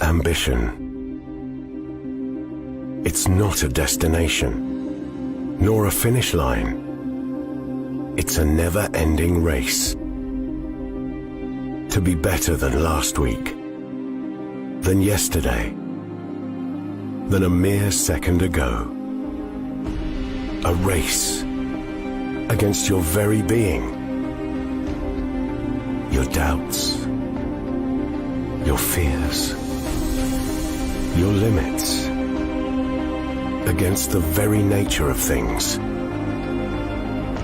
Ambition. It's not a destination, nor a finish line. It's a never-ending race. To be better than last week, than yesterday, than a mere second ago. A race against your very being, your doubts, your fears, your limits, against the very nature of things,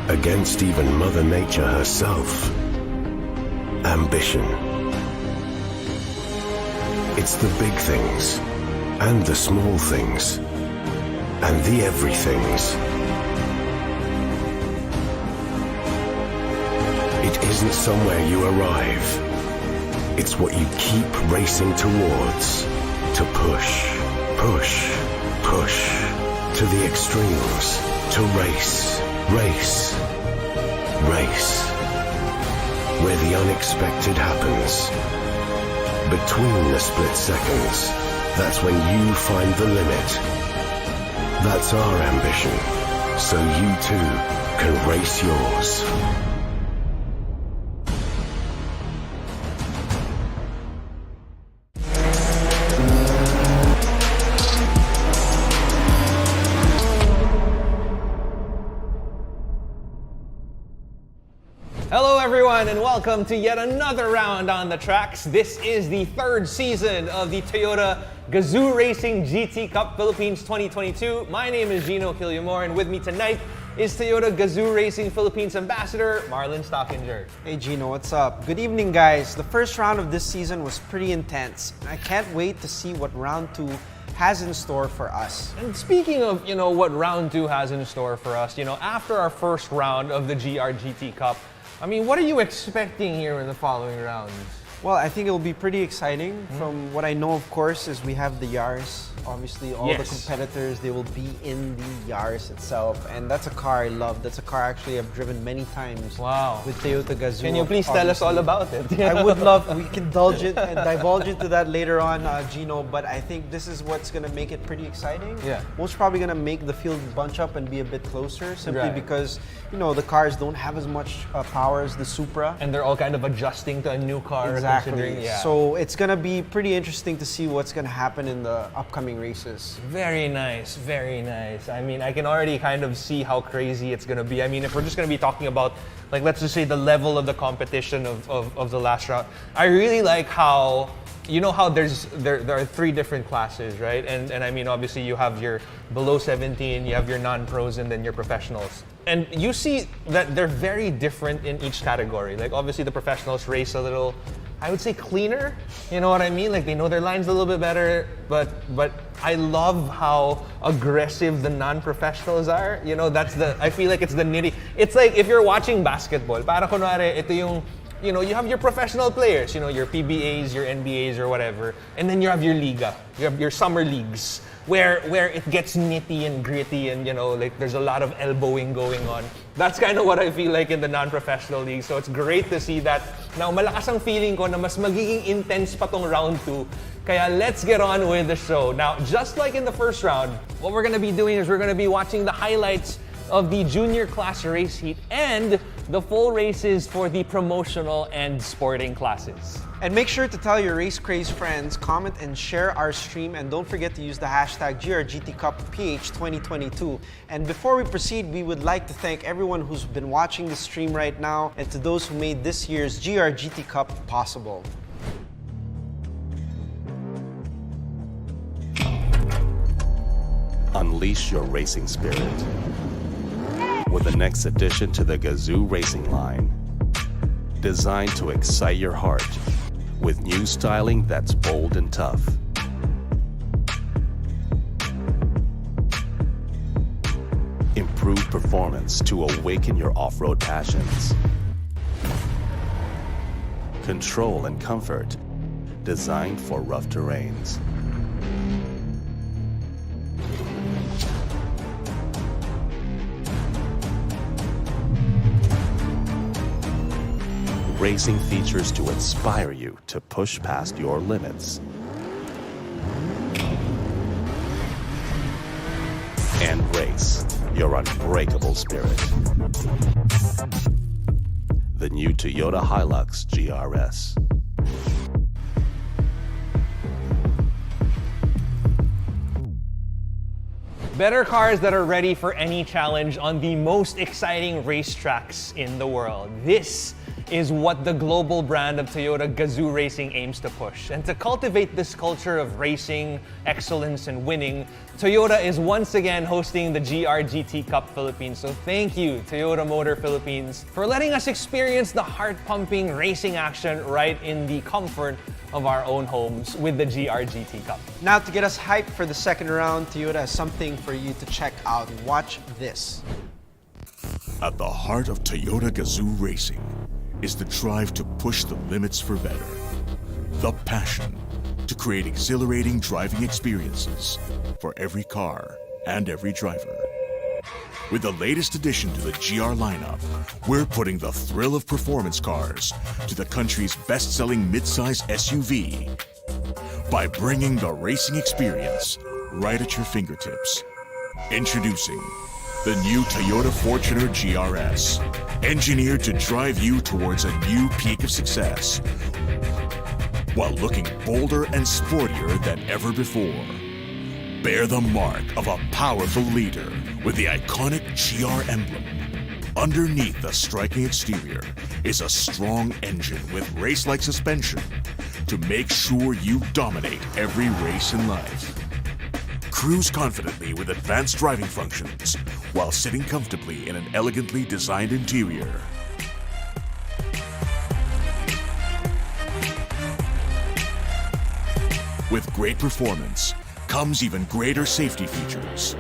against even Mother Nature herself. Ambition. It's the big things, and the small things, and the everythings. It isn't somewhere you arrive. It's what you keep racing towards. To push, push, push. To the extremes. To race, race, race. Where the unexpected happens. Between the split seconds, that's when you find the limit. That's our ambition, so you too can race yours. Hello everyone! everyone, and welcome to yet another round on the tracks. This is the third season of the Toyota Gazoo Racing GT Cup Philippines 2022. My name is Gino Killiamore, and with me tonight is Toyota Gazoo Racing Philippines Ambassador Marlon Stockinger. Hey Gino, what's up? Good evening, guys. The first round of this season was pretty intense. I can't wait to see what round 2 has in store for us. And speaking of, what round 2 has in store for us, after our first round of the GRGT Cup, what are you expecting here in the following rounds? Well, I think it'll be pretty exciting. From what I know, of course, is we have the Yaris. Obviously, all the competitors, they will be in the Yaris itself. And that's a car I love. That's a car actually I've driven many times with Toyota Gazoo. Can you please tell us all about it? I would love, we can indulge it and divulge into that later on, Gino. But I think this is what's going to make it pretty exciting. Yeah. Most probably going to make the field bunch up and be a bit closer simply because, the cars don't have as much power as the Supra. And they're all kind of adjusting to a new car. Exactly. So it's going to be pretty interesting to see what's going to happen in the upcoming races. Very nice, very nice. I can already kind of see how crazy it's going to be. If we're just going to be talking about, let's just say the level of the competition of the last round. I really like how, how there are 3 different classes, right? And obviously you have your below 17, you have your non-pros, and then your professionals. And you see that they're very different in each category. Obviously the professionals race a little, I would say, cleaner. You know what I mean? They know their lines a little bit better, but I love how aggressive the non-professionals are. I feel like it's the nitty. It's like if you're watching basketball, para kunwari, ito yung, you have your professional players, your PBAs, your NBAs or whatever, and then you have your liga, you have your summer leagues, where it gets nitty and gritty and, there's a lot of elbowing going on. That's kind of what I feel like in the non-professional league. So it's great to see that. Now, malakas ang feeling ko na mas magiging intense pa tong round 2. Kaya let's get on with the show. Now, just like in the first round, what we're going to be doing is we're going to be watching the highlights of the junior class race heat and the full races for the promotional and sporting classes. And make sure to tell your race crazed friends, comment and share our stream, and don't forget to use the hashtag GRGTCupPH 2022. And before we proceed, we would like to thank everyone who's been watching the stream right now and to those who made this year's GRGT Cup possible. Unleash your racing spirit with the next addition to the Gazoo Racing line. Designed to excite your heart with new styling that's bold and tough. Improved performance to awaken your off-road passions. Control and comfort designed for rough terrains. Racing features to inspire you to push past your limits. And race your unbreakable spirit. The new Toyota Hilux GRS. Better cars that are ready for any challenge on the most exciting racetracks in the world. This is what the global brand of Toyota Gazoo Racing aims to push. And to cultivate this culture of racing, excellence, and winning, Toyota is once again hosting the GRGT Cup Philippines. So thank you, Toyota Motor Philippines, for letting us experience the heart-pumping racing action right in the comfort of our own homes with the GRGT Cup. Now, to get us hyped for the second round, Toyota has something for you to check out. Watch this. At the heart of Toyota Gazoo Racing is the drive to push the limits for better. The passion to create exhilarating driving experiences for every car and every driver. With the latest addition to the GR lineup, we're putting the thrill of performance cars to the country's best-selling midsize SUV by bringing the racing experience right at your fingertips. Introducing the new Toyota Fortuner GRS, engineered to drive you towards a new peak of success while looking bolder and sportier than ever before. Bear the mark of a powerful leader with the iconic GR emblem. Underneath the striking exterior is a strong engine with race-like suspension to make sure you dominate every race in life. Cruise confidently with advanced driving functions while sitting comfortably in an elegantly designed interior. With great performance comes even greater safety features.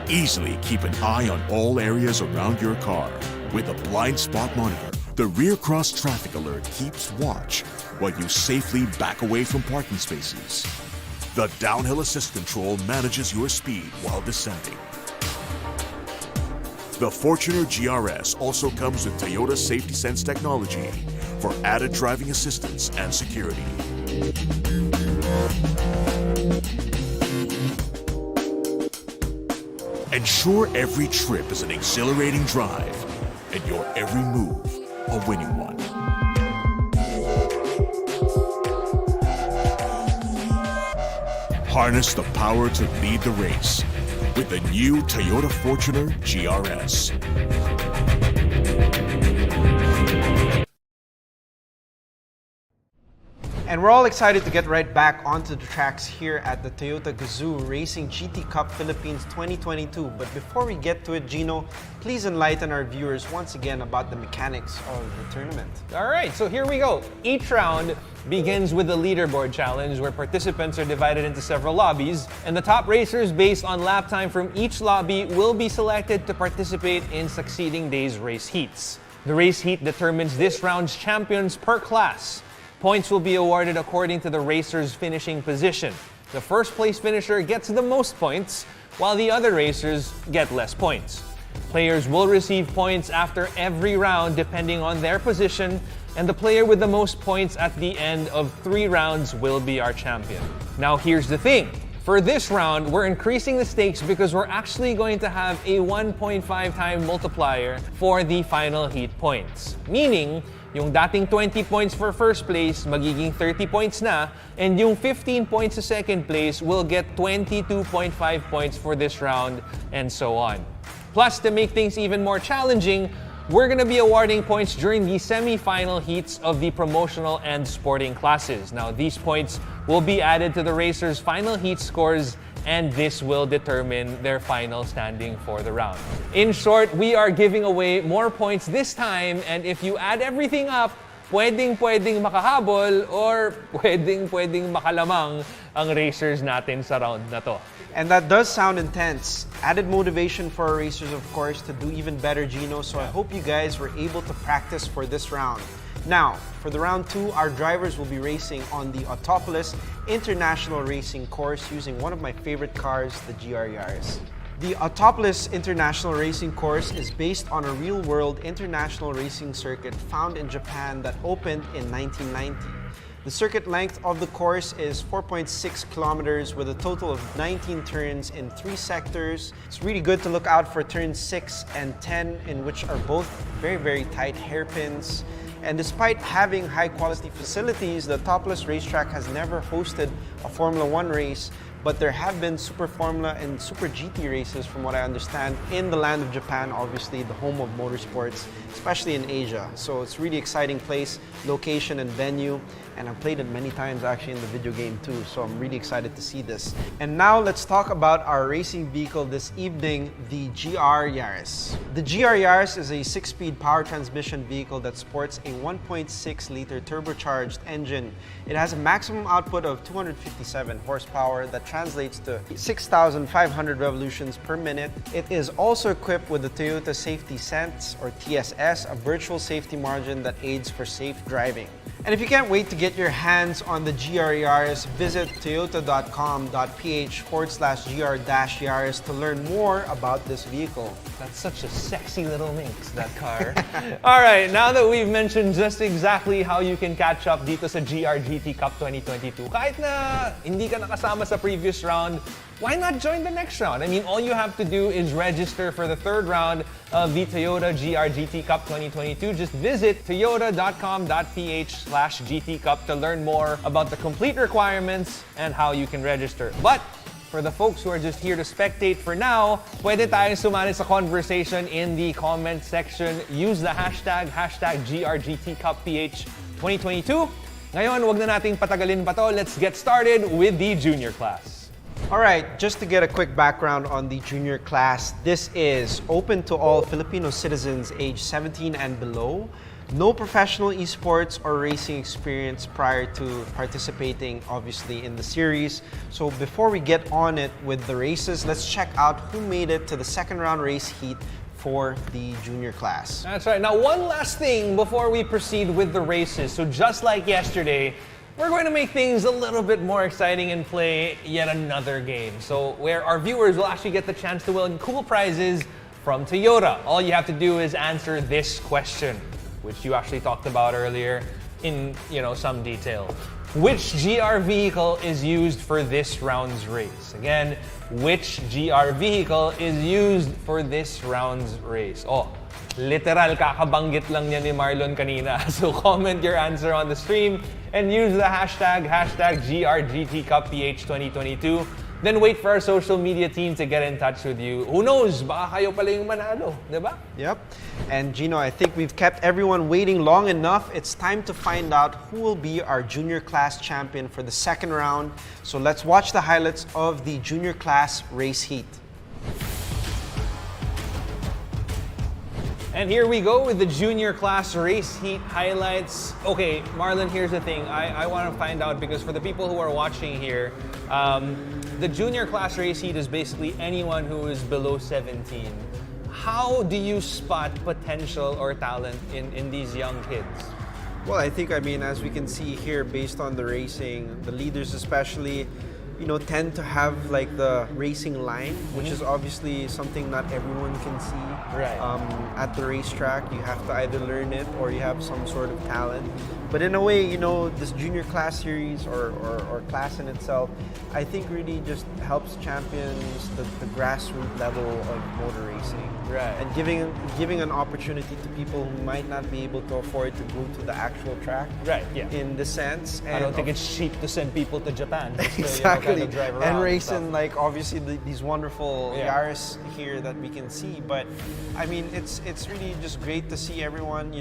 Easily keep an eye on all areas around your car. With a blind spot monitor, the rear cross traffic alert keeps watch while you safely back away from parking spaces. The downhill assist control manages your speed while descending. The Fortuner GRS also comes with Toyota Safety Sense technology for added driving assistance and security. Ensure every trip is an exhilarating drive and your every move a winning one. Harness the power to lead the race with the new Toyota Fortuner GRS. And we're all excited to get right back onto the tracks here at the Toyota Gazoo Racing GT Cup Philippines 2022. But before we get to it, Gino, please enlighten our viewers once again about the mechanics of the tournament. All right, so here we go. Each round begins with the leaderboard challenge where participants are divided into several lobbies, and the top racers based on lap time from each lobby will be selected to participate in succeeding days' race heats. The race heat determines this round's champions per class. Points will be awarded according to the racer's finishing position. The first place finisher gets the most points, while the other racers get less points. Players will receive points after every round depending on their position, and the player with the most points at the end of 3 rounds will be our champion. Now here's the thing. For this round, we're increasing the stakes because we're actually going to have a 1.5 time multiplier for the final heat points. Meaning, yung dating 20 points for first place, magiging 30 points na, and yung 15 points sa second place will get 22.5 points for this round, and so on. Plus, to make things even more challenging, we're going to be awarding points during the semi-final heats of the promotional and sporting classes. Now, these points will be added to the racers' final heat scores, and this will determine their final standing for the round. In short, we are giving away more points this time, and if you add everything up, pwedeng makahabol or pwedeng makalamang ang racers natin sa round na to. And that does sound intense. Added motivation for our racers, of course, to do even better, Gino. So I hope you guys were able to practice for this round. Now, for the round 2, our drivers will be racing on the Autopolis International Racing course using one of my favorite cars, the GR Yaris. The Autopolis International Racing course is based on a real-world international racing circuit found in Japan that opened in 1990. The circuit length of the course is 4.6 kilometers with a total of 19 turns in 3 sectors. It's really good to look out for turns 6 and 10, in which are both very tight hairpins. And despite having high-quality facilities, the Autopolis racetrack has never hosted a Formula 1 race, but there have been Super Formula and Super GT races, from what I understand, in the land of Japan, obviously the home of motorsports, especially in Asia. So it's a really exciting place, location and venue, and I've played it many times actually in the video game too, so I'm really excited to see this. And now let's talk about our racing vehicle this evening, the GR Yaris. The GR Yaris is a 6-speed power transmission vehicle that sports a 1.6-liter turbocharged engine. It has a maximum output of 257 horsepower that translates to 6,500 revolutions per minute. It is also equipped with the Toyota Safety Sense, or TSS, a virtual safety margin that aids for safe driving. And if you can't wait to get your hands on the GR Yaris, visit toyota.com.ph/GR-Yaris to learn more about this vehicle. That's such a sexy little minx, that car. All right, now that we've mentioned just exactly how you can catch up dito sa GR GT Cup 2022, kahit na hindi ka nakasama sa previous round, why not join the next round? I mean, all you have to do is register for the 3rd round of the Toyota GR GT Cup 2022. Just visit toyota.com.ph/GT Cup to learn more about the complete requirements and how you can register. But For the folks who are just here to spectate for now, pwede tayong sumali sa conversation in the comment section. Use the hashtag GRGTCupPH2022. Ngayon, wag na nating patagalin pa to. Let's get started with the junior class. All right, just to get a quick background on the junior class, this is open to all Filipino citizens age 17 and below. No professional esports or racing experience prior to participating, obviously, in the series. So before we get on it with the races, let's check out who made it to the second round race heat for the junior class. That's right. Now, one last thing before we proceed with the races. So just like yesterday, we're going to make things a little bit more exciting and play yet another game. So where our viewers will actually get the chance to win cool prizes from Toyota. All you have to do is answer this question, which you actually talked about earlier in some detail. Which GR vehicle is used for this round's race? Again, which GR vehicle is used for this round's race? Oh, literal kakabanggit lang niya ni Marlon kanina. So comment your answer on the stream and use the hashtag GRGTCupPH2022. Then wait for our social media team to get in touch with you. Who knows? Baka kayo pala yung manalo, diba? Yep. And Gino, I think we've kept everyone waiting long enough. It's time to find out who will be our junior class champion for the second round. So let's watch the highlights of the junior class race heat. And here we go with the junior class race heat highlights. Okay, Marlon, here's the thing. I want to find out, because for the people who are watching here, the junior class race heat is basically anyone who is below 17. How do you spot potential or talent in these young kids? Well, I think, as we can see here, based on the racing, the leaders especially, tend to have like the racing line, which is obviously something not everyone can see. Right. At the racetrack, you have to either learn it or you have some sort of talent. But in a way, this junior class series or class in itself, I think really just helps champions the grassroots level of motor racing. Right. And giving an opportunity to people who might not be able to afford to go to the actual track. Right, yeah. In the sense. I don't think it's cheap to send people to Japan just to, exactly. kind of drive around And racing, stuff. like, obviously these wonderful Yeah. Yaris here that we can see. But it's really just great to see everyone,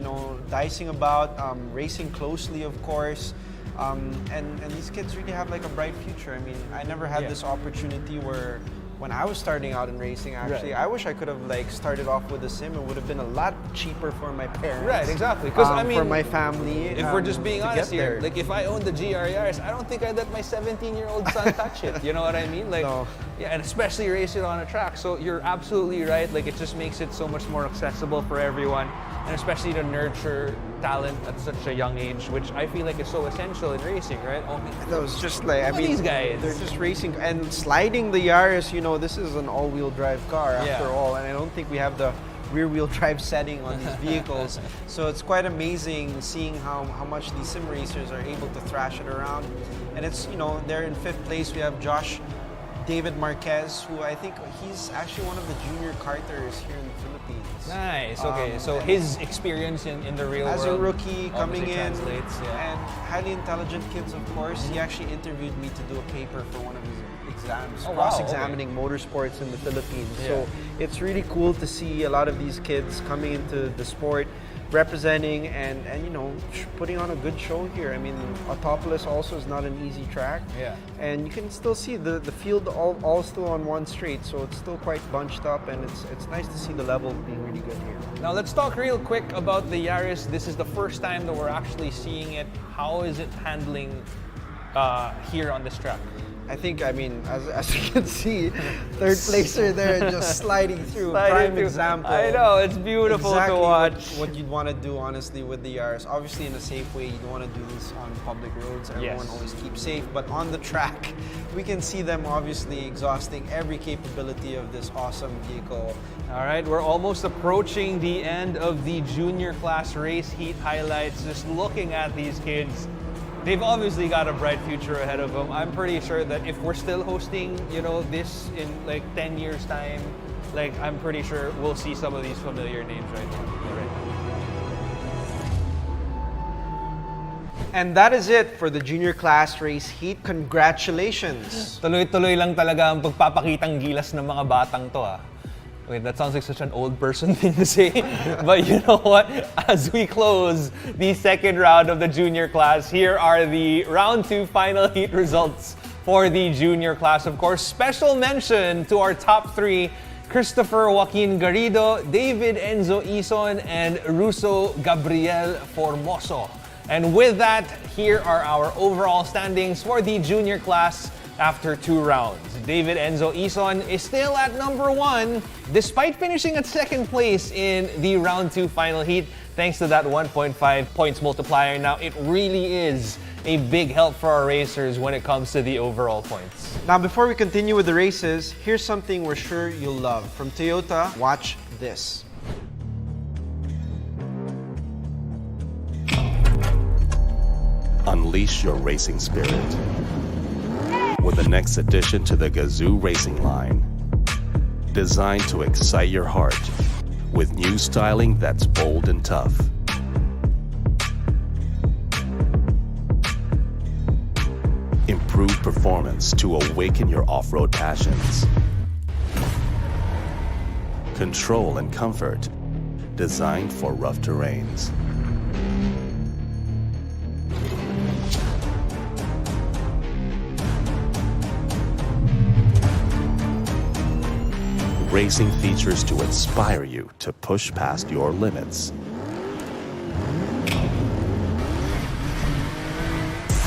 dicing about, racing closely, of course. And these kids really have like a bright future. I never had this opportunity where when I was starting out in racing, actually, Right. I wish I could have like started off with a sim. It would have been a lot cheaper for my parents. Right, exactly. Because for my family. if we're just being to honest get here, there. like if I owned the GR Yaris, I don't think I'd let my 17-year-old son touch it. You know what I mean? Like, No. yeah, and especially race it on a track. So you're absolutely right. Like, it just makes it so much more accessible for everyone, and especially to nurture talent at such a young age, which I feel like is so essential in racing, right? No, it's just like, These guys. they're just racing and sliding the Yaris. This is an all-wheel drive car after Yeah. all, and I don't think we have the rear-wheel drive setting on these vehicles. So it's quite amazing seeing how much these sim racers are able to thrash it around. And it's, they're in 5th place. We have Josh David Marquez, who I think he's actually one of the junior karters here in the Philippines. Nice. Okay, so his experience in the real As world a rookie coming obviously in, translates, yeah. and highly intelligent kids, of course. He actually interviewed me to do a paper for one of his exams, Oh, wow, cross-examining motorsports in the Philippines. Yeah. So it's really cool to see a lot of these kids coming into the sport, representing and putting on a good show here. Autopolis also is not an easy track. Yeah. And you can still see the field all still on one straight, so it's still quite bunched up, and it's nice to see the level being really good here. Now let's talk real quick about the Yaris. This is the first time that we're actually seeing it. How is it handling here on this track? I think, as you can see, third placer there just sliding through. Prime example. I know, it's beautiful Exactly to watch. what you'd want to do, honestly, with the Yaris. Obviously, in a safe way, you don't want to do this on public roads. Everyone Yes. always keeps safe. But on the track, we can see them obviously exhausting every capability of this awesome vehicle. All right, we're almost approaching the end of the junior class race heat highlights. Just looking at these kids, they've obviously got a bright future ahead of them. I'm pretty sure that if we're still hosting, this in like 10 years time, I'm pretty sure we'll see some of these familiar names right now. And that is it for the junior class race heat. Congratulations! Tuloy-tuloy lang talaga ang pagpapakitang gilas ng mga batang to ah. Wait, that sounds like such an old person thing to say. But you know what? As we close the second round of the junior class, here are the round 2 final heat results for the junior class. Of course, special mention to our top 3, Christopher Joaquin Garrido, David Enzo Ison, and Russo Gabriel Formoso. And with that, here are our overall standings for the junior class after 2 rounds. David Enzo Ison is still at number 1 despite finishing at second place in the round 2 final heat thanks to that 1.5 points multiplier. Now, it really is a big help for our racers when it comes to the overall points. Now, before we continue with the races, here's something we're sure you'll love. From Toyota, watch this. Unleash your racing spirit with the next addition to the Gazoo racing line. Designed to excite your heart with new styling that's bold and tough. Improved performance to awaken your off-road passions. Control and comfort designed for rough terrains. Racing features to inspire you to push past your limits.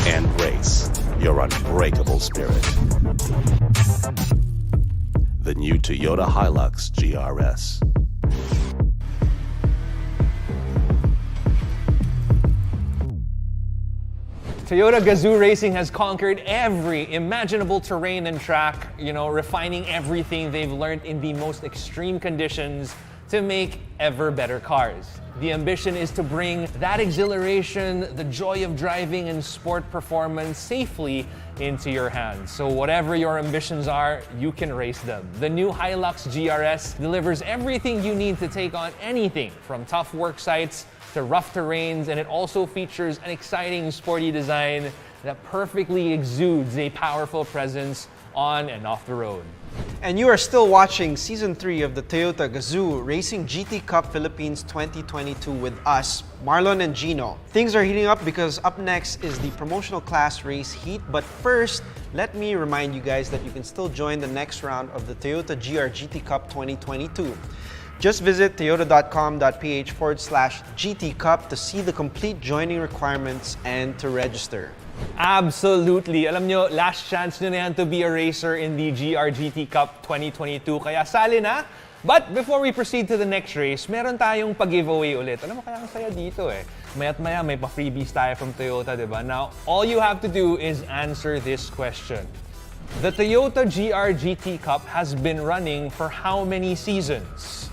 And race your unbreakable spirit. The new Toyota Hilux GRS. Toyota Gazoo Racing has conquered every imaginable terrain and track, refining everything they've learned in the most extreme conditions to make ever better cars. The ambition is to bring that exhilaration, the joy of driving and sport performance safely into your hands. So whatever your ambitions are, you can race them. The new Hilux GRS delivers everything you need to take on anything from tough work sites to rough terrains, and it also features an exciting sporty design that perfectly exudes a powerful presence on and off the road. And you are still watching Season 3 of the Toyota Gazoo Racing GT Cup Philippines 2022 with us, Marlon and Gino. Things are heating up because up next is the promotional class race heat. But first, let me remind you guys that you can still join the next round of the Toyota GR GT Cup 2022. Just visit toyota.com.ph/GT Cup to see the complete joining requirements and to register. Absolutely. Alam nyo, last chance nyo na yan to be a racer in the GRGT Cup 2022. Kaya sali na. But before we proceed to the next race, meron tayong pag-giveaway ulit. Alam mo, kaya ang saya dito eh. Maya't maya may pa-freebies tayo from Toyota, diba? Now, all you have to do is answer this question. The Toyota GRGT Cup has been running for how many seasons?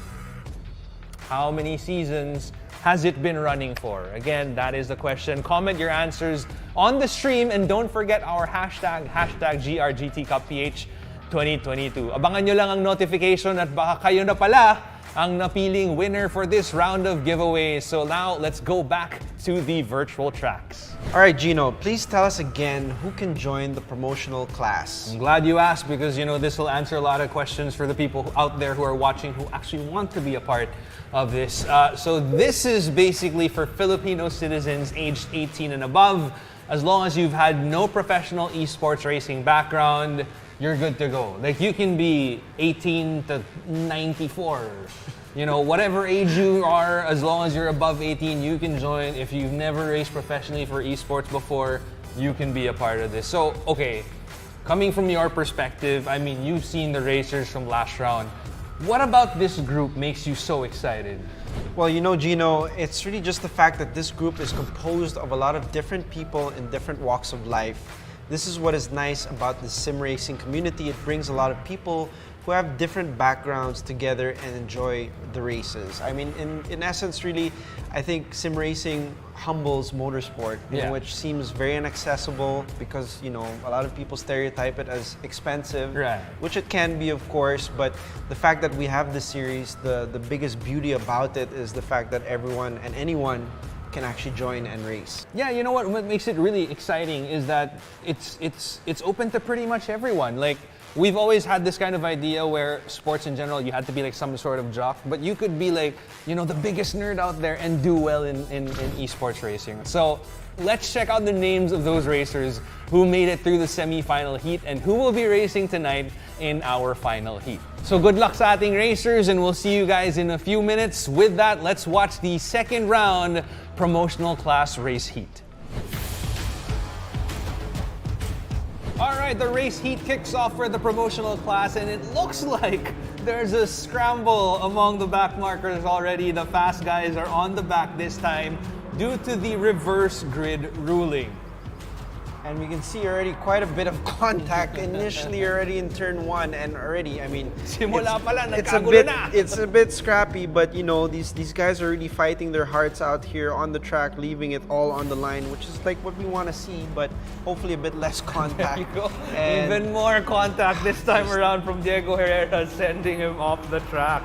How many seasons has it been running for? Again, that is the question. Comment your answers on the stream and don't forget our hashtag GRGTCupPH 2022. Abangan nyo lang ang notification at baka kayo na pala ang napiling winner for this round of giveaways. So now, let's go back to the virtual tracks. All right, Gino, please tell us again who can join the promotional class. I'm glad you asked because, this will answer a lot of questions for the people out there who are watching who actually want to be a part of this. So this is basically for Filipino citizens aged 18 and above. As long as you've had no professional esports racing background, you're good to go. Like, you can be 18 to 94. Whatever age you are, as long as you're above 18, you can join. If you've never raced professionally for esports before, you can be a part of this. So, okay, coming from your perspective, you've seen the racers from last round. What about this group makes you so excited? Well, Gino, it's really just the fact that this group is composed of a lot of different people in different walks of life. This is what is nice about the sim racing community. It brings a lot of people who have different backgrounds together and enjoy the races. In essence, really, I think sim racing humbles motorsport, which seems very inaccessible because, a lot of people stereotype it as expensive, right, which it can be, of course, but the fact that we have this series, the biggest beauty about it is the fact that everyone and anyone can actually join and race. Yeah, you know what makes it really exciting is that it's open to pretty much everyone. Like, we've always had this kind of idea where sports in general, you had to be like some sort of jock, but you could be like, you know, the biggest nerd out there and do well in esports racing. So let's check out the names of those racers who made it through the semi-final heat and who will be racing tonight in our final heat. So good luck sa ating racers, and we'll see you guys in a few minutes. With that, let's watch the second round promotional class race heat. All right, the race heat kicks off for the promotional class, and it looks like there's a scramble among the back markers already. The fast guys are on the back this time due to the reverse grid ruling. And we can see already quite a bit of contact initially already in turn 1, and already, I mean, Simula pa lang, it's nagkagulo na. it's a bit scrappy, but you know, these guys are really fighting their hearts out here on the track, leaving it all on the line, which is like what we want to see, but hopefully a bit less contact. There you go. And Even more contact this time around from Diego Herrera, sending him off the track.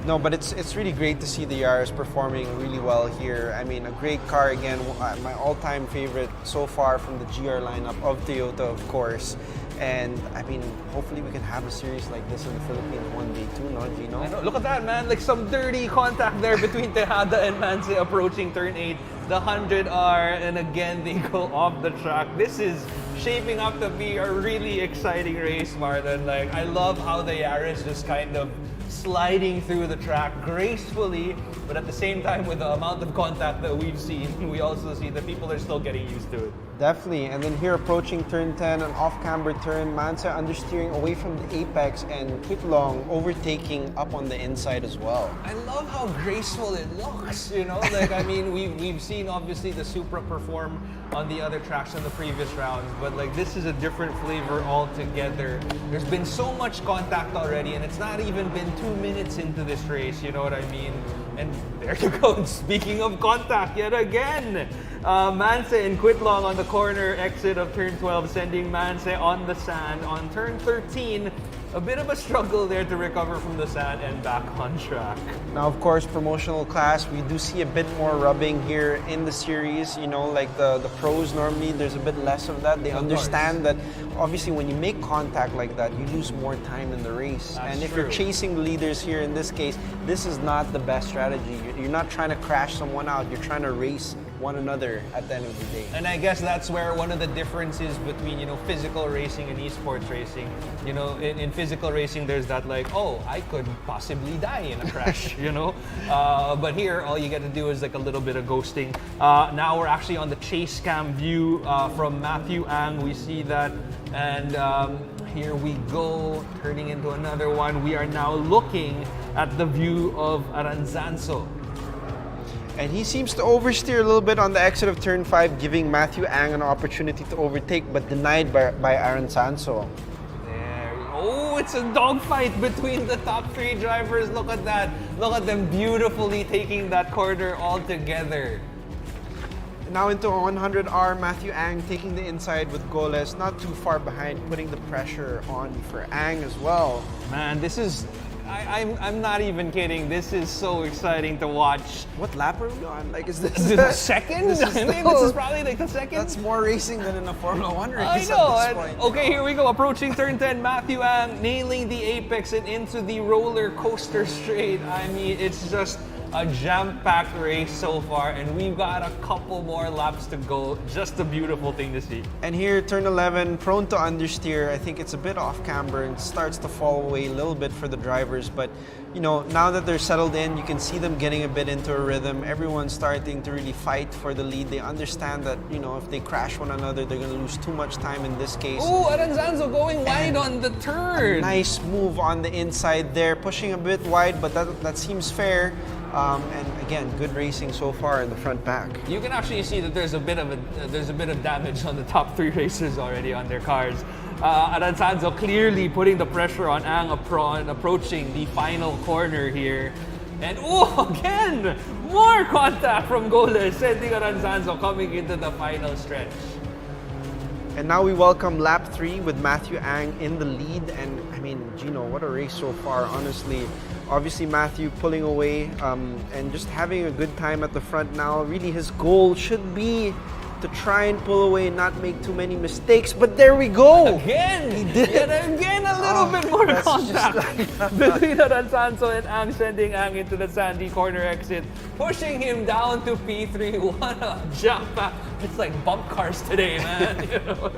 no, but it's really great to see the Yaris performing really well here. I mean, a great car again, my all-time favorite so far from the GR lineup of Toyota, of course. And I mean, hopefully we can have a series like this in the Philippines one day too, no, Gino? I know. Look at that, man. Like some dirty contact there between Tejada and Manse approaching turn 8. The 100R, and again, they go off the track. This is shaping up to be a really exciting race, Marlon. Like, I love how the Yaris just kind of sliding through the track gracefully, but at the same time, with the amount of contact that we've seen, we also see that people are still getting used to it. Definitely. And then here approaching turn 10, an off-camber turn, Mansa understeering away from the apex, and Quitlong overtaking up on the inside as well. I love how graceful it looks, you know? Like, I mean, we've seen obviously the Supra perform on the other tracks in the previous rounds, but like this is a different flavor altogether. There's been so much contact already, and it's not even been 2 minutes into this race, you know what I mean? And there you go, speaking of contact yet again. Manse and Quitlong on the corner exit of turn 12, sending Manse on the sand. On turn 13, a bit of a struggle there to recover from the sand and back on track. Now, of course, promotional class, we do see a bit more rubbing here in the series. You know, like the pros normally, there's a bit less of that. They understand that obviously when you make contact like that, you lose more time in the race. That's and if true. you're chasing the leaders here in this case, this is not the best strategy. You're not trying to crash someone out. You're trying to race one another at the end of the day. And I guess that's where one of the differences between, you know, physical racing and esports racing. You know, in physical racing, there's that like, oh, I could possibly die in a crash, you know? But here, all you get to do is like a little bit of ghosting. Now we're actually on the chase cam view from Matthew Ang. We see that, and here we go, turning into another one. We are now looking at the view of Aranzanzo. And he seems to oversteer a little bit on the exit of turn 5, giving Matthew Ang an opportunity to overtake, but denied by Aaron Sanso. There. Oh, it's a dogfight between the top 3 drivers. Look at that. Look at them beautifully taking that corner all together. Now into a 100R, Matthew Ang taking the inside with Goles, not too far behind, putting the pressure on for Ang as well. Man, this is... I'm not even kidding. This is so exciting to watch. What lap are we on? Like, is this The second? This is I mean, this is probably like the second. That's more racing than in a Formula 1 race I at know. this And, point. okay, here we go. Approaching turn 10, Matthew Ang nailing the apex and into the roller coaster straight. I mean, it's just a jam-packed race so far, and we've got a couple more laps to go. Just a beautiful thing to see. And here, turn 11, prone to understeer. I think it's a bit off camber and starts to fall away a little bit for the drivers. But, you know, now that they're settled in, you can see them getting a bit into a rhythm. Everyone's starting to really fight for the lead. They understand that, you know, if they crash one another, they're going to lose too much time in this case. Ooh, Aranzanzo going wide on the turn. Nice move on the inside there, pushing a bit wide, but that seems fair. And again, good racing so far in the front back. You can actually see that there's a bit of damage on the top 3 racers already on their cars. Aranzanzo clearly putting the pressure on Ang approaching the final corner here. And oh, again, more contact from Goles, sending Aranzanzo coming into the final stretch. And now we welcome lap 3 with Matthew Ang in the lead. And I mean, Gino, what a race so far, honestly. Obviously, Matthew pulling away and just having a good time at the front now. Really, his goal should be to try and pull away and not make too many mistakes. But there we go! Again! He did. Yet again, a little bit more that's contact just between Alonso and Ang, sending Ang into the sandy corner exit, pushing him down to P3. What a jump! It's like bump cars today, man. You know?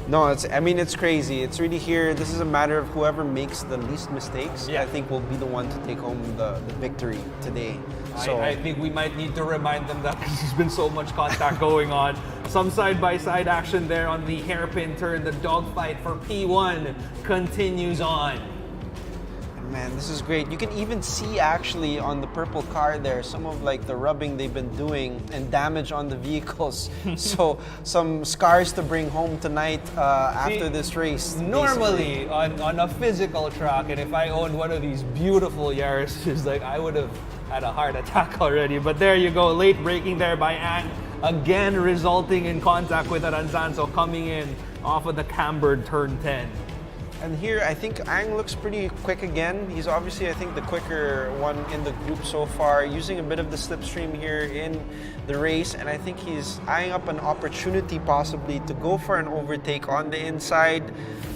No, it's crazy. It's really here. This is a matter of whoever makes the least mistakes, Yeah. I think will be the one to take home the victory today. So I think we might need to remind them that there's been so much contact going on. Some side-by-side action there on the hairpin turn. The dogfight for P1 continues on. man, this is great. You can even see actually on the purple car there some of like the rubbing they've been doing and damage on the vehicles. So some scars to bring home tonight after this race. Normally on a physical track, and if I owned one of these beautiful Yaris's, like I would have had a heart attack already. But there you go, late braking there by Ang, again resulting in contact with Aranzanzo coming in off of the cambered turn 10. And here, I think Ang looks pretty quick again. He's obviously, I think, the quicker one in the group so far, using a bit of the slipstream here in the race. And I think he's eyeing up an opportunity possibly to go for an overtake on the inside.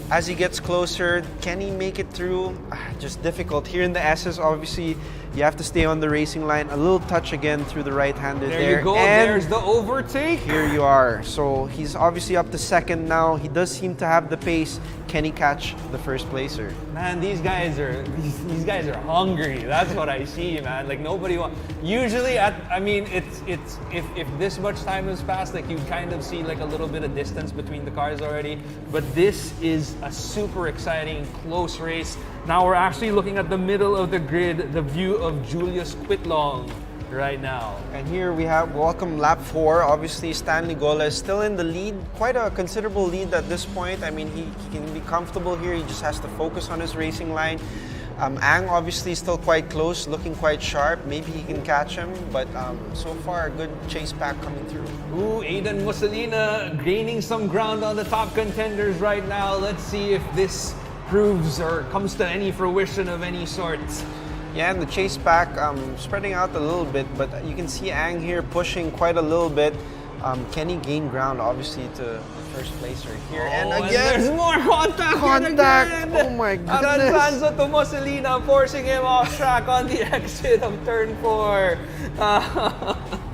As he gets closer, can he make it through? Just difficult. Here in the S's, obviously, you have to stay on the racing line. A little touch again through the right-hander there. There you go, and there's the overtake. here you are. So he's obviously up to second now. He does seem to have the pace. Can he catch the first placer? Man, these guys are hungry. That's what I see, man. Like nobody wants. Usually, if this much time has passed, like you kind of see like a little bit of distance between the cars already. But this is a super exciting, close race. Now we're actually looking at the middle of the grid, the view of Julius Quitlong right now. And here we have welcome lap 4. Obviously, Stanley Gola is still in the lead. Quite a considerable lead at this point. I mean, he can be comfortable here. He just has to focus on his racing line. Ang obviously still quite close, looking quite sharp. Maybe he can catch him, but so far a good chase pack coming through. Ooh, Aiden Mussolina gaining some ground on the top contenders right now. Let's see if this proves or comes to any fruition of any sort. Yeah, and the chase pack spreading out a little bit, but you can see Ang here pushing quite a little bit. Can he gain ground, obviously, to the first placer here? And again, there's more contact. Again. Oh my goodness. Aranzanzo to Mussolina, forcing him off track on the exit of turn 4.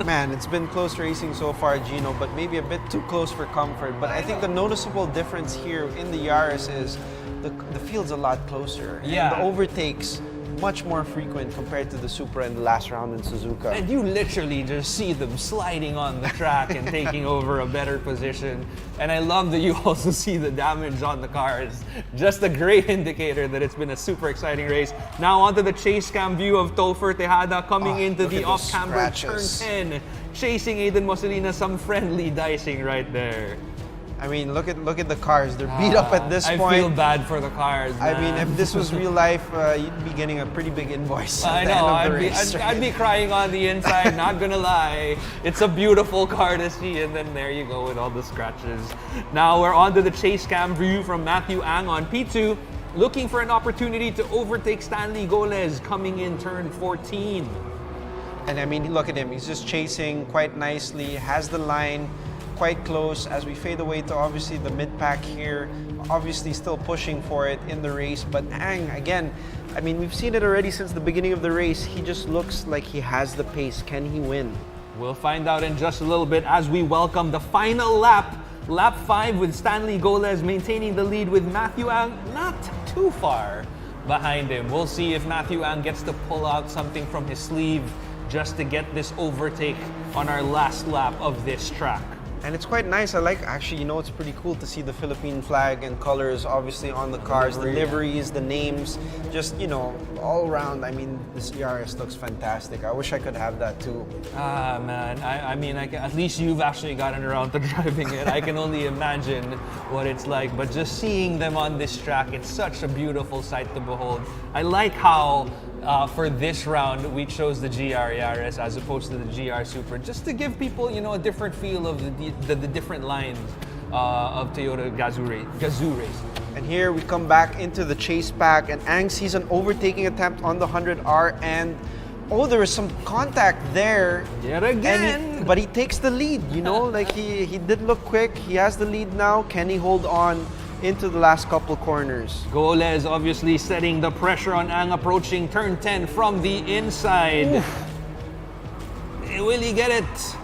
Man, it's been close racing so far, Gino, but maybe a bit too close for comfort. But I think the noticeable difference here in the Yaris is the field's a lot closer. Yeah. And the overtakes much more frequent compared to the Supra in the last round in Suzuka. And you literally just see them sliding on the track and taking over a better position. And I love that you also see the damage on the cars. Just a great indicator that it's been a super exciting race. Now onto the chase cam view of Topher Tejada coming into look the at those off-camber turn scratches. 10. Chasing Aiden Mussolina, some friendly dicing right there. I mean, look at the cars. They're beat up at this point. I feel bad for the cars, man. I mean, if this was real life, you'd be getting a pretty big invoice I at the know, end of the race. I'd be crying on the inside, not gonna lie. It's a beautiful car to see, and then there you go with all the scratches. Now we're on to the chase cam view from Matthew Ang on P2, looking for an opportunity to overtake Stanley Goles coming in turn 14. And I mean, look at him. He's just chasing quite nicely, has the line quite close as we fade away to obviously the mid-pack here. Obviously still pushing for it in the race, but Ang, again, I mean, we've seen it already since the beginning of the race. He just looks like he has the pace. Can he win? We'll find out in just a little bit as we welcome the final lap. Lap 5 with Stanley Goles maintaining the lead with Matthew Ang not too far behind him. We'll see if Matthew Ang gets to pull out something from his sleeve just to get this overtake on our last lap of this track. And it's quite nice. I like, actually, you know, it's pretty cool to see the Philippine flag and colors obviously on the cars, the liveries, the names, just, you know, all around. I mean, this Yaris looks fantastic. I wish I could have that too. Ah, man. I mean, at least you've actually gotten around to driving it. I can only imagine what it's like. But just seeing them on this track, it's such a beautiful sight to behold. I like how for this round, we chose the GR Yaris as opposed to the GR Supra, just to give people, you know, a different feel of the different lines Toyota Gazoo Racing. And here we come back into the chase pack, and Ang sees an overtaking attempt on the 100R, and there was some contact there. Yet again. But he takes the lead, you know, like he did look quick. He has the lead now. Can he hold on into the last couple corners? Goles obviously setting the pressure on Ang, approaching turn 10 from the inside. Will he get it?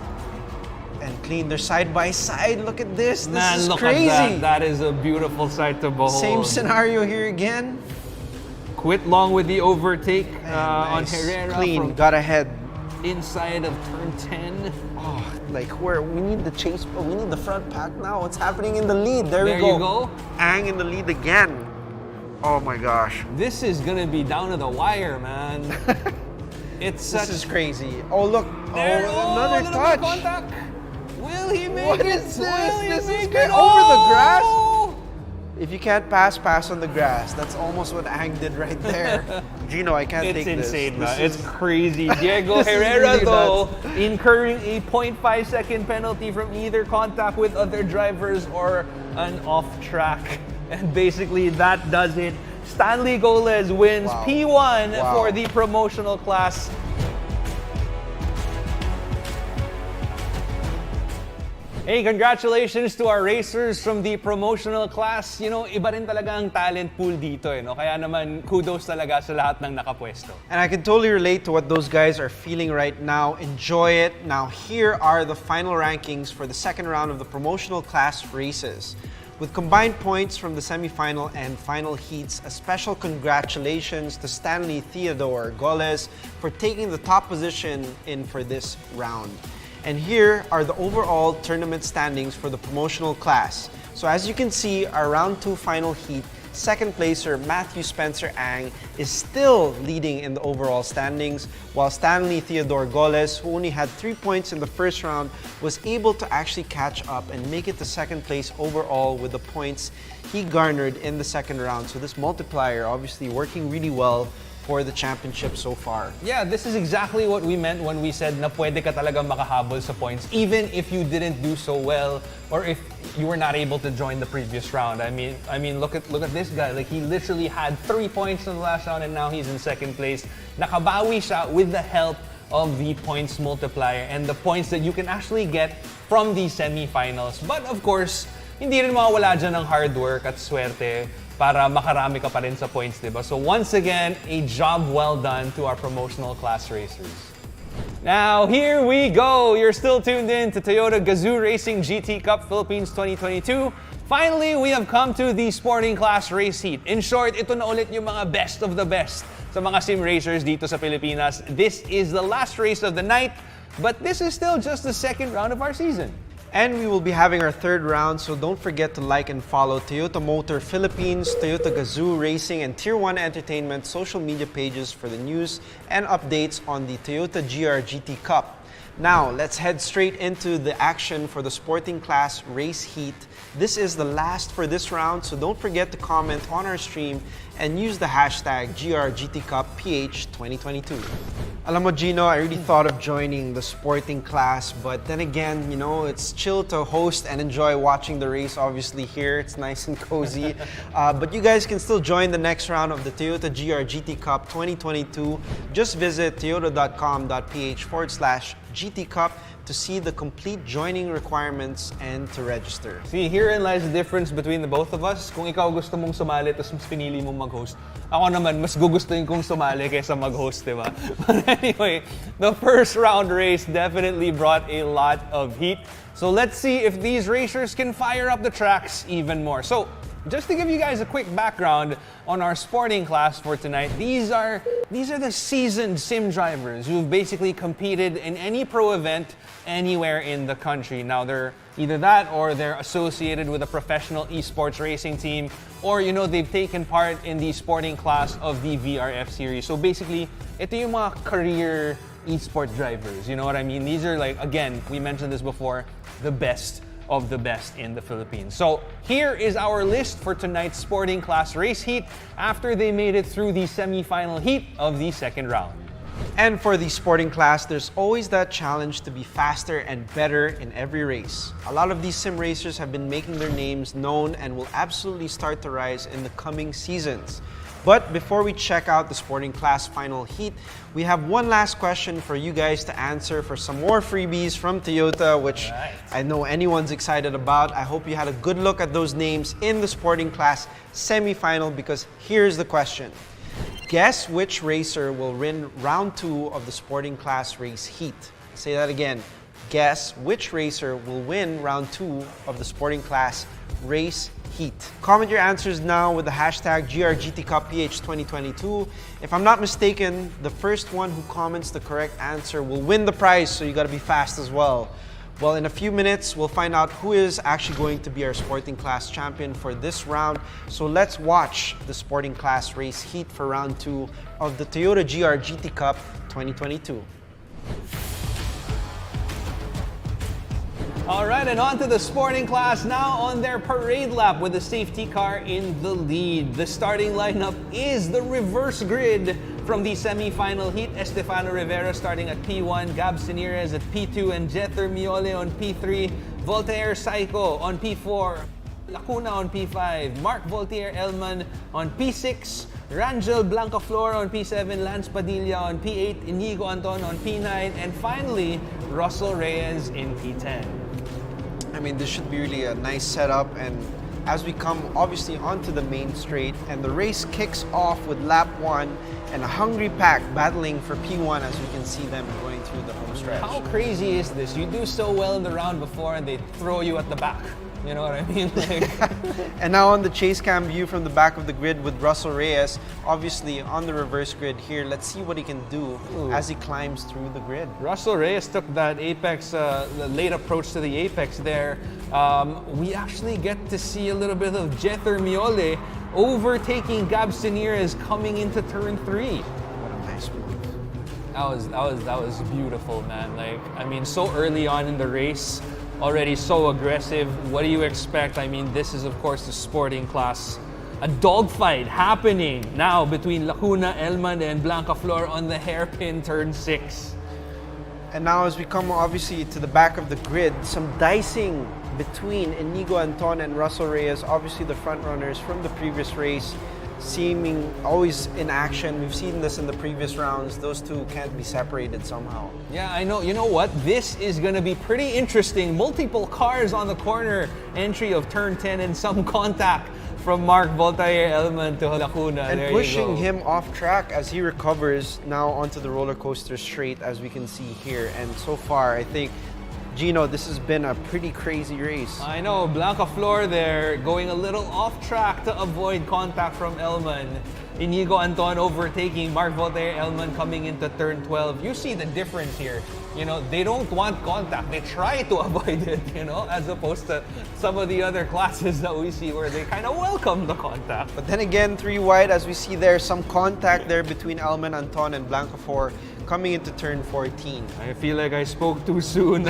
And clean, they're side by side. Look at this. This is Look crazy. at that. That is a beautiful sight to behold. Same scenario here again. Quit long with the overtake on Nice. Herrera. Clean, From got ahead. inside of turn 10. Like where we need the chase, we need the front pack now. What's happening in the lead? There we go. you go. Ang in the lead again. Oh my gosh. This is gonna be down to the wire, man. It's This is crazy. Oh look. There, Another little bit of touch. contact. Will he make What it? is this? Will he This is make good. it? Over the grass? Oh! If you can't pass on the grass. That's almost what Ang did right there. Gino, I can't It's take this. insane, This man. is- It's crazy. Diego This is Herrera, really though, incurring a 0.5-second penalty from either contact with other drivers or an off-track. And basically, that does it. Stanley Goles wins Wow. P1 Wow. for the promotional class. Hey, congratulations to our racers from the promotional class. You know, iba rin talaga ang talent pool dito, no? Kaya naman, kudos talaga sa lahat ng nakapwesto. And I can totally relate to what those guys are feeling right now. Enjoy it. Now, here are the final rankings for the second round of the promotional class races. With combined points from the semifinal and final heats, a special congratulations to Stanley Theodore Goles for taking the top position in for this round. And here are the overall tournament standings for the promotional class. So as you can see, our round 2 final heat, second placer Matthew Spencer Ang is still leading in the overall standings, while Stanley Theodore Goles, who only had 3 points in the first round, was able to actually catch up and make it to second place overall with the points he garnered in the second round. So this multiplier obviously working really well for the championship so far. Yeah, this is exactly what we meant when we said na pwede ka talagang makahabol sa points even if you didn't do so well or if you were not able to join the previous round. I mean, look at this guy. Like, he literally had 3 points in the last round and now he's in second place. Nakabawi siya with the help of the points multiplier and the points that you can actually get from the semifinals. But of course, hindi rin mawawala dyan ng hard work at swerte para makarami ka pa rin sa points, diba? So once again, a job well done to our promotional class racers. Now, here we go! You're still tuned in to Toyota Gazoo Racing GT Cup Philippines 2022. Finally, we have come to the sporting class race heat. In short, ito na ulit yung mga best of the best sa mga sim racers dito sa Pilipinas. This is the last race of the night, but this is still just the second round of our season. And we will be having our third round, so don't forget to like and follow Toyota Motor Philippines, Toyota Gazoo Racing, and Tier 1 Entertainment social media pages for the news and updates on the Toyota GR GT Cup. Now, let's head straight into the action for the sporting class race heat. This is the last for this round, so don't forget to comment on our stream and use the hashtag GRGTCupPH2022. Alam mo, Gino, I really thought of joining the sporting class, but then again, you know, it's chill to host and enjoy watching the race. Obviously here, it's nice and cozy. But you guys can still join the next round of the Toyota GR GT Cup 2022. Just visit toyota.com.ph/GT Cup to see the complete joining requirements and to register. See, herein lies the difference between the both of us. Kung ikaw gusto mong sumali tapos mas pinili mong mag-host, ako naman mas gugustuhin kong sumali kaysa mag-host, diba? But anyway, the first round race definitely brought a lot of heat. So let's see if these racers can fire up the tracks even more. So, just to give you guys a quick background on our sporting class for tonight, these are the seasoned sim drivers who've basically competed in any pro event anywhere in the country. Now, they're either that or they're associated with a professional esports racing team, or, you know, they've taken part in the sporting class of the VRF series. So basically, ito yung mga career esports drivers. You know what I mean? These are, like, again, we mentioned this before, the best of the best in the Philippines. So here is our list for tonight's sporting class race heat after they made it through the semi-final heat of the second round. And for the sporting class, there's always that challenge to be faster and better in every race. A lot of these sim racers have been making their names known and will absolutely start to rise in the coming seasons. But before we check out the sporting class final heat, we have one last question for you guys to answer for some more freebies from Toyota, which I know anyone's excited about. I hope you had a good look at those names in the sporting class semi-final, because here's the question. Guess which racer will win round 2 of the sporting class race heat? I'll say that again. Guess which racer will win round 2 of the sporting class race heat. Comment your answers now with the hashtag GRGTCupPH 2022. If I'm not mistaken, the first one who comments the correct answer will win the prize, so you gotta be fast as well. Well, in a few minutes, we'll find out who is actually going to be our sporting class champion for this round. So let's watch the sporting class race heat for round 2 of the Toyota GR GT Cup 2022. All right, and on to the sporting class now on their parade lap with the safety car in the lead. The starting lineup is the reverse grid from the semi-final heat. Estefano Rivera starting at P1, Gab Sinirez at P2, and Jether Miole on P3, Voltaire Psycho on P4, Lacuna on P5, Mark Voltaire Elman on P6, Rangel Blancaflor on P7, Lance Padilla on P8, Inigo Anton on P9, and finally, Russell Reyes in P10. I mean, this should be really a nice setup, and as we come obviously onto the main straight, and the race kicks off with lap 1 and a hungry pack battling for P1 as we can see them going through the home stretch. How crazy is this? You do so well in the round before and they throw you at the back. You know what I mean? Like, and now on the chase cam view from the back of the grid with Russell Reyes, obviously on the reverse grid here. Let's see what he can do as he climbs through the grid. Russell Reyes took that apex, the late approach to the apex there. We actually get to see a little bit of Jether Miole overtaking Gab Sinirez coming into turn 3. What a nice move. That was beautiful, man. Like, I mean, so early on in the race, already so aggressive. What do you expect? I mean, this is of course the sporting class. A dogfight happening now between Lacuna, Elman, and Blancaflor on the hairpin turn 6. And now as we come obviously to the back of the grid, some dicing between Inigo Anton and Russell Reyes, obviously the front runners from the previous race, seeming always in action. We've seen this in the previous rounds. Those two can't be separated somehow. Yeah, I know. You know what? This is going to be pretty interesting. Multiple cars on the corner entry of turn 10 and some contact from Mark Voltaire Elman to Lacuna. And there pushing you go. him off track as he recovers now onto the roller coaster straight, as we can see here. And so far, I think, Gino, this has been a pretty crazy race. I know, Blancaflor there going a little off track to avoid contact from Elman. Inigo Anton overtaking Mark Voltaire Elman coming into turn 12. You see the difference here. You know, they don't want contact. They try to avoid it, you know, as opposed to some of the other classes that we see where they kind of welcome the contact. But then again, 3 wide, as we see there, some contact there between Elman, Anton, and Blancaflor coming into turn 14. I feel like I spoke too soon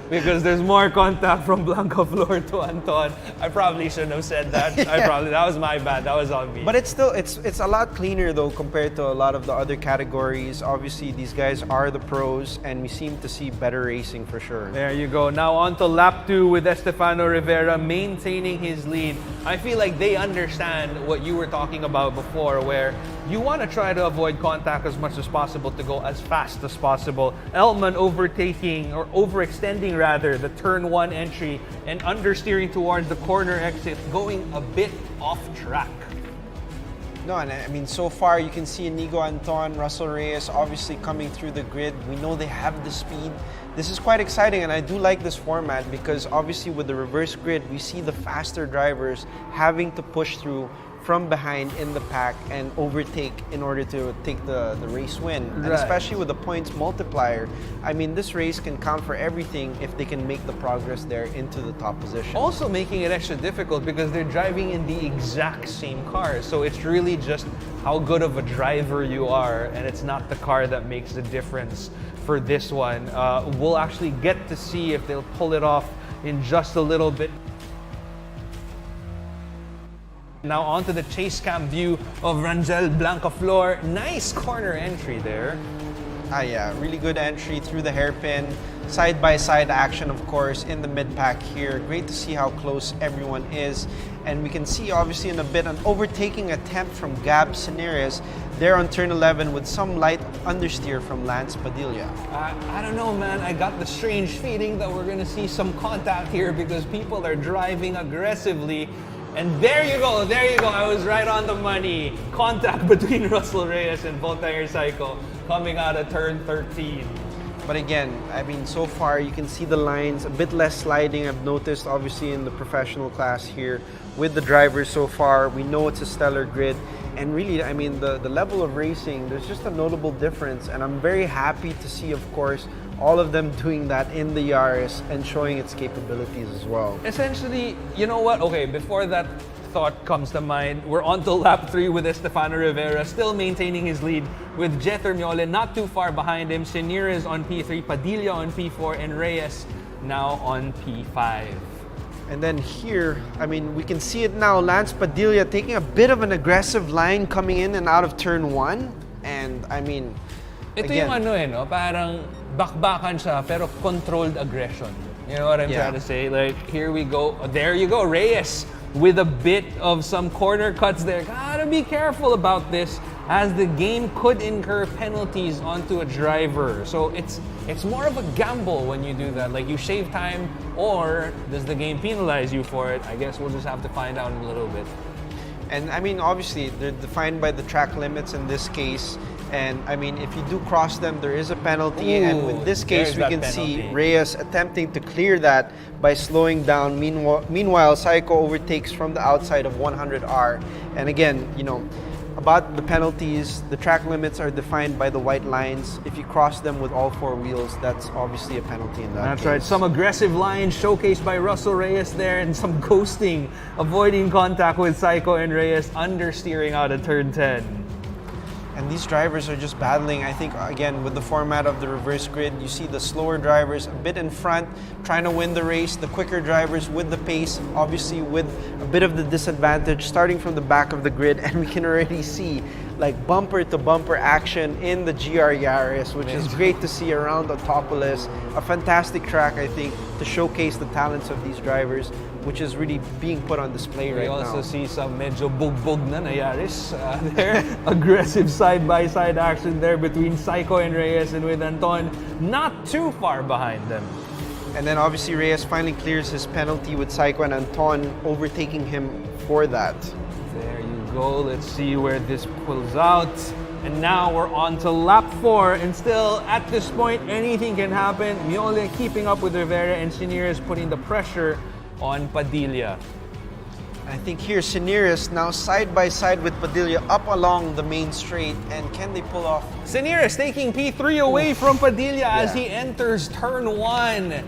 because there's more contact from Blancaflor to Anton. I probably shouldn't have said that. Yeah. That was my bad. That was on me. But it's still, it's a lot cleaner though compared to a lot of the other categories. Obviously, these guys are the pros, and we seem to see better racing for sure. There you go. Now on to lap 2 with Estefano Rivera maintaining his lead. I feel like they understand what you were talking about before, where you want to try to avoid contact as much as possible to go as fast as possible. Elman overtaking, or overextending rather, the turn 1 entry and understeering towards the corner exit, going a bit off track. No, and I mean, so far you can see Inigo Anton, Russell Reyes obviously coming through the grid. We know they have the speed. This is quite exciting, and I do like this format because obviously with the reverse grid, we see the faster drivers having to push through from behind in the pack and overtake in order to take the race win. And especially with the points multiplier, I mean, this race can count for everything if they can make the progress there into the top position. Also making it extra difficult because they're driving in the exact same car. So it's really just how good of a driver you are, and it's not the car that makes the difference for this one. We'll actually get to see if they'll pull it off in just a little bit. Now onto the chase cam view of Rangel Blancaflor. Nice corner entry there. Yeah, really good entry through the hairpin. Side-by-side action, of course, in the mid-pack here. Great to see how close everyone is. And we can see, obviously, in a bit, an overtaking attempt from Gab Cineres there on turn 11 with some light understeer from Lance Padilla. I don't know, man. I got the strange feeling that we're going to see some contact here because people are driving aggressively. And there you go, I was right on the money. Contact between Russell Reyes and Voltaire Psycho coming out of turn 13. But again, I mean, so far you can see the lines, a bit less sliding. I've noticed, obviously, in the professional class here with the drivers so far. We know it's a stellar grid. And really, I mean, the level of racing, there's just a notable difference. And I'm very happy to see, of course, all of them doing that in the Yaris and showing its capabilities as well. Essentially, you know what? Okay, before that thought comes to mind, we're on to lap 3 with Estefano Rivera still maintaining his lead with Jet Ermiole not too far behind him. Cineres on P3, Padilla on P4, and Reyes now on P5. And then here, I mean, we can see it now. Lance Padilla taking a bit of an aggressive line coming in and out of turn 1. And I mean, ito again, yung ano no? Parang bakbakan siya pero controlled aggression. You know what I'm trying to say? Like, here we go. There you go, Reyes with a bit of some corner cuts there. Gotta be careful about this as the game could incur penalties onto a driver. So it's more of a gamble when you do that. Like, you shave time, or does the game penalize you for it? I guess we'll just have to find out in a little bit. and I mean, obviously, they're defined by the track limits in this case. And I mean, if you do cross them, there is a penalty. And Ooh, in this case, there's we that can penalty. see Reyes attempting to clear that by slowing down. Meanwhile, Psycho overtakes from the outside of 100R. And again, you know, about the penalties, the track limits are defined by the white lines. If you cross them with all 4 wheels, that's obviously a penalty in that That's case. right. Some aggressive lines showcased by Russell Reyes there, and some ghosting, avoiding contact with Psycho and Reyes, understeering out of turn 10. And these drivers are just battling. I think, again, with the format of the reverse grid, you see the slower drivers a bit in front, trying to win the race. The quicker drivers with the pace, obviously with a bit of the disadvantage, starting from the back of the grid. And we can already see like bumper-to-bumper action in the GR Yaris, which is great to see around Autopolis. A fantastic track, I think, to showcase the talents of these drivers, which is really being put on display right now. We also see some medyo bugbog na Yaris there. Aggressive side-by-side action there between Psycho and Reyes, and with Anton not too far behind them. And then obviously Reyes finally clears his penalty with Psycho and Anton overtaking him for that. There you go. Let's see where this pulls out. And now we're on to lap 4, and still at this point anything can happen. Miole keeping up with Rivera, and Cineres putting the pressure on Padilla. I think here Cineres now side by side with Padilla up along the main straight, and can they pull off? Cineres taking P3 away from Padilla as he enters turn 1.